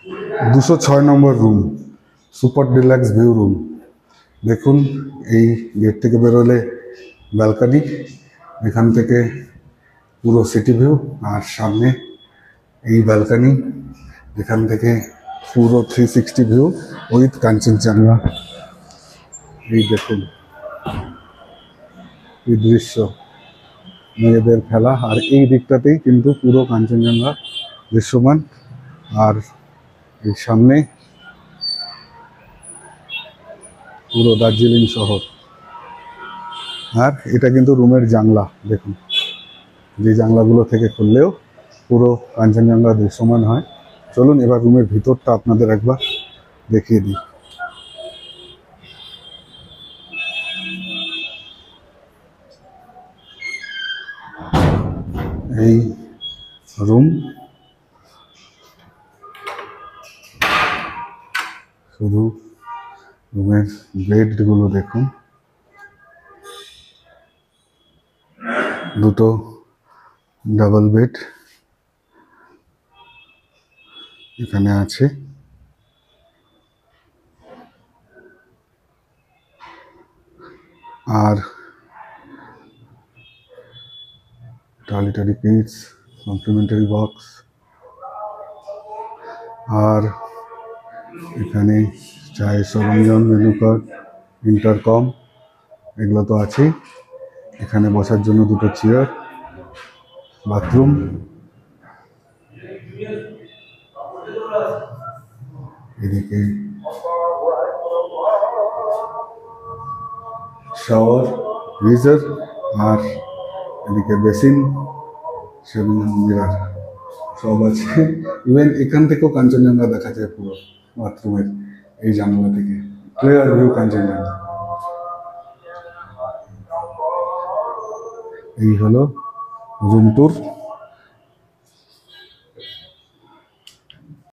206 নম্বর room, super deluxe view room. দেখুন এই গেট থেকে বেরোলে ব্যালকনি, এখান থেকে পুরো সিটি ভিউ, আর সামনে এই ব্যালকনি, এখান থেকে পুরো 360 ভিউ উইথ কাঞ্চনজঙ্ঘা। এই দেখুন এই দৃশ্য, মেয়েদের খেলা, আর এই দিকটাতেই কিন্তু পুরো কাঞ্চনজঙ্ঘা দৃশ্যমান। আর এই সামনে পুরো দার্জিলিং শহর। আর এটা কিন্তু রুমের জানলা, দেখুন যে জানলাগুলো থেকে খুললেও পুরো কাঞ্চনজঙ্ঘা দৃশ্যমান হয়। চলুন এবার রুমের ভিতরটা আপনাদের একবার দেখিয়ে দিই। এই রুম, শুধু রুমের বেডগুলো দেখুন, দুটো ডাবল বেড এখানে আছে। আর টয়লেটারি পিটস, কমপ্লিমেন্টারি বক্স, আর এখানে চায়ের সরঞ্জাম, মেনু কার্ড, ইন্টারকম, এগুলো তো আছেই। এখানে বসার জন্য দুটো চেয়ার, বাথরুম, এদিকে শাওয়ার, গিজার, আর এদিকে বেসিন, শেভিং মিরার সব আছে। ইভেন এখান থেকেও কাঞ্চনজঙ্ঘা দেখা যায় পুরো বাথরুমের এই জানলা থেকে, ক্লিয়ার ভিউ কাঞ্চনজঙ্ঘা। এই হলো রুম ট্যুর।